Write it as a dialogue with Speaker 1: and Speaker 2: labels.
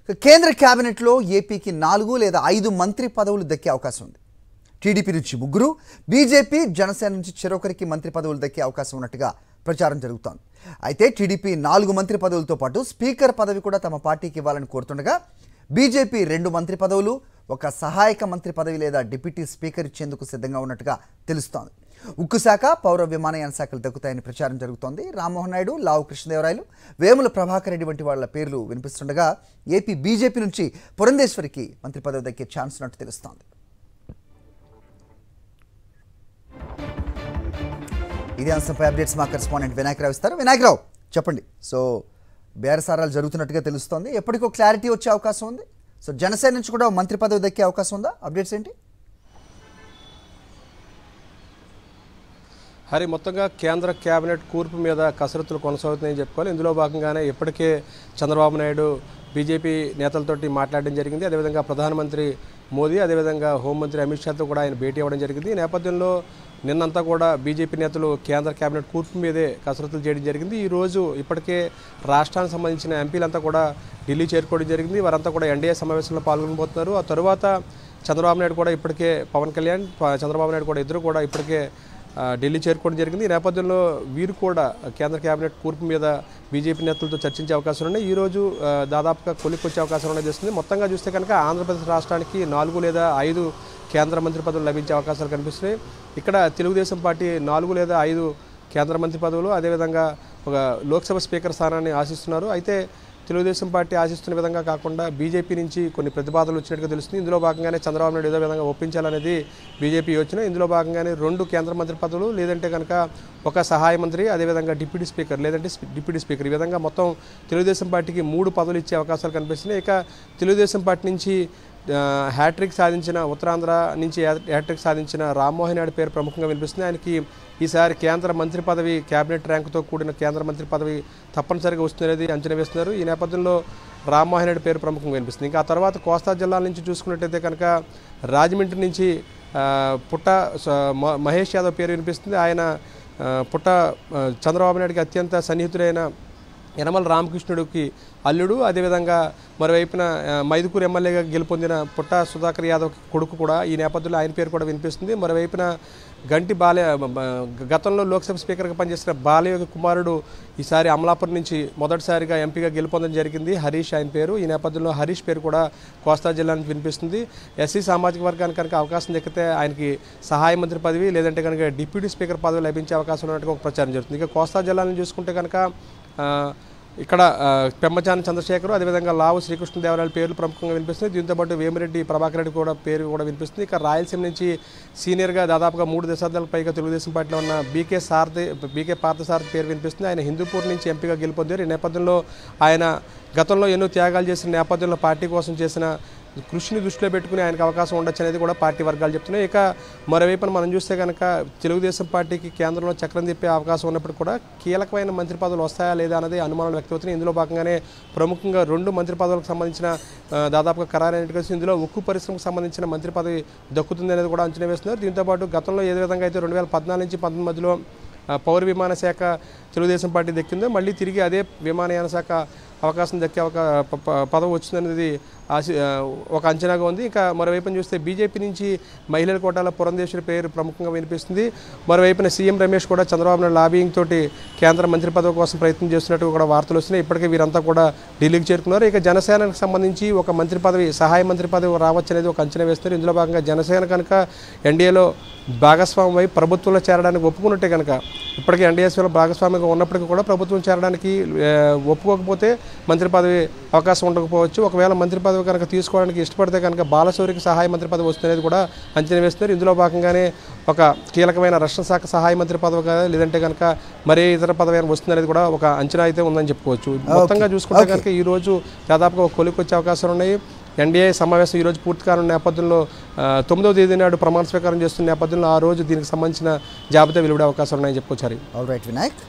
Speaker 1: కేంద్ర కేబినెట్లో ఏపీకి 4 లేదా 5 మంత్రి పదవులు దక్కే అవకాశం ఉంది. టీడీపీ నుంచి 3, బీజేపీ జనసేన నుంచి చెరొకరికి మంత్రి పదవులు దక్కే అవకాశం ఉన్నట్టుగా ప్రచారం జరుగుతోంది. అయితే టీడీపీ 4 మంత్రి పదవులతో పాటు స్పీకర్ పదవి కూడా తమ పార్టీకి ఇవ్వాలని కోరుతుండగా బీజేపీ 2 మంత్రి పదవులు, ఒక సహాయక మంత్రి పదవి లేదా డిప్యూటీ స్పీకర్ ఇచ్చేందుకు సిద్ధంగా ఉన్నట్టుగా తెలుస్తోంది. ఉక్కు శాఖ, పౌర విమానయాన శాఖలు దక్కుతాయని ప్రచారం జరుగుతోంది. రామ్మోహన్ నాయుడు, లావు కృష్ణదేవరాయలు, వేముల ప్రభాకర్ రెడ్డి వంటి వాళ్ళ పేర్లు వినిపిస్తుండగా ఏపీ బీజేపీ నుంచి పురంధేశ్వరికి మంత్రి పదవి దక్కే ఛాన్స్ ఉన్నట్టు తెలుస్తోంది. ఇదే అంశంపై అప్డేట్స్ మా కరెస్పాండెంట్ వినాయకరావు ఇస్తారు. వినాయకరావు, చెప్పండి. సో బేరసారాలు జరుగుతున్నట్టుగా తెలుస్తోంది. ఎప్పటికో క్లారిటీ వచ్చే అవకాశం ఉంది. సో జనసేన నుంచి కూడా మంత్రి పదవి దక్కే అవకాశం ఉందా? అప్డేట్స్ ఏంటి?
Speaker 2: హరి, మొత్తంగా కేంద్ర కేబినెట్ కూర్పు మీద కసరత్తులు కొనసాగుతున్నాయని చెప్పుకోవాలి. ఇందులో భాగంగానే ఇప్పటికే చంద్రబాబు నాయుడు బీజేపీ నేతలతోటి మాట్లాడడం జరిగింది. అదేవిధంగా ప్రధానమంత్రి మోదీ, అదేవిధంగా హోంమంత్రి అమిత్ షాతో కూడా ఆయన భేటీ అవ్వడం జరిగింది. ఈ నేపథ్యంలో నిన్నంతా కూడా బీజేపీ నేతలు కేంద్ర కేబినెట్ కూర్పు మీదే కసరత్తులు చేయడం జరిగింది. ఈరోజు ఇప్పటికే రాష్ట్రానికి సంబంధించిన ఎంపీలంతా కూడా ఢిల్లీ చేరుకోవడం జరిగింది. వారంతా కూడా ఎన్డీఏ సమావేశంలో పాల్గొనబోతున్నారు. ఆ తరువాత చంద్రబాబు నాయుడు కూడా ఇప్పటికే, పవన్ కళ్యాణ్, చంద్రబాబు నాయుడు కూడా ఇద్దరు కూడా ఇప్పటికే ఢిల్లీ చేరుకోవడం జరిగింది. ఈ నేపథ్యంలో వీరు కూడా కేంద్ర కేబినెట్ కూర్పు మీద బీజేపీ నేతలతో చర్చించే అవకాశాలు ఉన్నాయి. ఈరోజు దాదాపుగా కొలిక్కొచ్చే అవకాశం అనేది వస్తుంది. మొత్తంగా చూస్తే కనుక ఆంధ్రప్రదేశ్ రాష్ట్రానికి 4 లేదా 5 కేంద్ర మంత్రి పదవులు లభించే అవకాశాలు కనిపిస్తున్నాయి. ఇక్కడ తెలుగుదేశం పార్టీ 4 లేదా 5 కేంద్ర మంత్రి పదవులు, అదేవిధంగా ఒక లోక్సభ స్పీకర్ స్థానాన్ని ఆశిస్తున్నారు. అయితే తెలుగుదేశం పార్టీ ఆశిస్తున్న విధంగా కాకుండా బీజేపీ నుంచి కొన్ని ప్రతిపాదనలు వచ్చినట్టుగా తెలుస్తుంది. ఇందులో భాగంగానే చంద్రబాబు నాయుడు ఏదో విధంగా ఒప్పించాలనేది బీజేపీ యోచన. ఇందులో భాగంగానే 2 కేంద్ర మంత్రి పదవులు, లేదంటే కనుక ఒక సహాయ మంత్రి, అదేవిధంగా డిప్యూటీ స్పీకర్, లేదంటే డిప్యూటీ స్పీకర్, ఈ విధంగా మొత్తం తెలుగుదేశం పార్టీకి 3 పదవులు ఇచ్చే అవకాశాలు కనిపిస్తున్నాయి. ఇక తెలుగుదేశం పార్టీ నుంచి హ్యాట్రిక్ సాధించిన, ఉత్తరాంధ్ర నుంచి హ్యాట్రిక్ సాధించిన రామ్మోహన్ నాయుడు పేరు ప్రముఖంగా వినిపిస్తుంది. ఆయనకి ఈసారి కేంద్ర మంత్రి పదవి, క్యాబినెట్ ర్యాంకుతో కూడిన కేంద్ర మంత్రి పదవి తప్పనిసరిగా వస్తుందనేది అంచనా వేస్తున్నారు. ఈ నేపథ్యంలో రామ్మోహన్ నాయుడు పేరు ప్రముఖంగా వినిపిస్తుంది. ఇంకా ఆ తర్వాత కోస్తా జిల్లాల నుంచి చూసుకున్నట్టయితే కనుక రాజమండ్రి నుంచి పుట్ట మహేష్ యాదవ్ పేరు వినిపిస్తుంది. ఆయన పుట్ట చంద్రబాబు నాయుడికి అత్యంత సన్నిహితుడైన యనమల రామకృష్ణుడికి అల్లుడు. అదేవిధంగా మరోవైపున మైదుకూరు ఎమ్మెల్యేగా గెలుపొందిన పుట్ట సుధాకర్ యాదవ్ కొడుకు కూడా. ఈ నేపథ్యంలో ఆయన పేరు కూడా వినిపిస్తుంది. మరోవైపున గంటి గతంలో లోక్సభ స్పీకర్గా పనిచేసిన బాలయ్య కుమారుడు ఈసారి అమలాపురం నుంచి మొదటిసారిగా ఎంపీగా గెలుపొందడం జరిగింది. హరీష్ ఆయన పేరు. ఈ నేపథ్యంలో హరీష్ పేరు కూడా కోస్తా జిల్లా నుంచి వినిపిస్తుంది. ఎస్సీ సామాజిక వర్గానికి కనుక అవకాశం దక్కితే ఆయనకి సహాయ మంత్రి పదవి, లేదంటే కనుక డిప్యూటీ స్పీకర్ పదవి లభించే అవకాశం ఉన్నట్టుగా ఒక ప్రచారం జరుగుతుంది. ఇక కోస్తా జిల్లాలను చూసుకుంటే కనుక ఇక్కడ పెమ్మచాని చంద్రశేఖర్, అదేవిధంగా లావు శ్రీకృష్ణదేవరాయల పేర్లు ప్రముఖంగా వినిపిస్తుంది. దీంతోపాటు వేమిరెడ్డి ప్రభాకర్ రెడ్డి కూడా పేరు కూడా వినిపిస్తుంది. ఇక రాయలసీమ నుంచి సీనియర్గా దాదాపుగా 3 దశాబ్దాలకు పైగా తెలుగుదేశం పార్టీలో ఉన్న బీకే పార్థసారథి పేరు వినిపిస్తుంది. ఆయన హిందూపూర్ నుంచి ఎంపీగా గెలుపొందారు. ఈ నేపథ్యంలో ఆయన గతంలో ఎన్నో త్యాగాలు చేసిన నేపథ్యంలో పార్టీ కోసం చేసిన కృషిని దృష్టిలో పెట్టుకుని ఆయనకు అవకాశం ఉండొచ్చు అనేది కూడా పార్టీ వర్గాలు చెప్తున్నాయి. ఇక మరోవైపున మనం చూస్తే కనుక తెలుగుదేశం పార్టీకి కేంద్రంలో చక్రం తిప్పే అవకాశం ఉన్నప్పుడు కూడా కీలకమైన మంత్రి పదవులు వస్తాయా లేదా అనేది అనుమానాలు వ్యక్తమవుతున్నాయి. ఇందులో భాగంగానే ప్రముఖంగా 2 మంత్రి పదవులకు సంబంధించిన దాదాపుగా ఖరారైనట్టుగా ఇందులో ఉక్కు పరిశ్రమకు సంబంధించిన మంత్రి పదవి దక్కుతుంది అనేది కూడా అంచనా వేస్తున్నారు. దీంతోపాటు గతంలో ఏ విధంగా అయితే 2014 నుంచి 2019 మధ్యలో పౌర విమాన శాఖ తెలుగుదేశం పార్టీ దక్కిందో మళ్ళీ తిరిగి అదే విమానయాన శాఖ అవకాశం దక్కే పదవి వచ్చిందనేది ఒక అంచనాగా ఉంది. ఇంకా మరోవైపున చూస్తే బీజేపీ నుంచి మహిళల కోటాల పురంధేశ్వరి పేరు ప్రముఖంగా వినిపిస్తుంది. మరోవైపున సీఎం రమేష్ కూడా చంద్రబాబు నాయుడు లాబింగ్ తోటి కేంద్ర మంత్రి పదవి కోసం ప్రయత్నం చేస్తున్నట్టు కూడా వార్తలు వస్తున్నాయి. ఇప్పటికే వీరంతా కూడా ఢిల్లీకి చేరుకున్నారు. ఇక జనసేనకు సంబంధించి ఒక మంత్రి పదవి, సహాయ మంత్రి పదవి రావచ్చు అనేది ఒక అంచనా వేస్తున్నారు. ఇందులో భాగంగా జనసేన కనుక ఎన్డీఏలో భాగస్వామ్యం అయి ప్రభుత్వంలో చేరడానికి ఒప్పుకున్నట్టే కనుక, ఇప్పటికీ ఎన్డీఏలో భాగస్వామ్యంగా ఉన్నప్పటికీ కూడా ప్రభుత్వం చేరడానికి ఒప్పుకోకపోతే మంత్రి పదవి అవకాశం ఉండకపోవచ్చు. ఒకవేళ మంత్రి పదవి కనుక తీసుకోవడానికి ఇష్టపడితే కనుక బాలశౌరికి సహాయ మంత్రి పదవి వస్తుందనేది కూడా అంచనా వేస్తున్నారు. ఇందులో భాగంగానే ఒక కీలకమైన రక్షణ శాఖ సహాయ మంత్రి పదవి కదా, లేదంటే కనుక మరే ఇతర పదవి వస్తుందనేది కూడా ఒక అంచనా అయితే ఉందని చెప్పుకోవచ్చు. మొత్తంగా చూసుకుంటే కనుక ఈరోజు దాదాపుగా ఒక కొలిక్కొచ్చే అవకాశాలు ఉన్నాయి. ఎన్డీఏ సమావేశం ఈరోజు పూర్తి కానున్న నేపథ్యంలో 9వ తేదీ నాడు ప్రమాణ స్వీకారం చేస్తున్న నేపథ్యంలో ఆ రోజు దీనికి సంబంధించిన జాబితా వెలువడే అవకాశాలు ఉన్నాయని చెప్పుకోవచ్చు.
Speaker 1: All right Vinayak.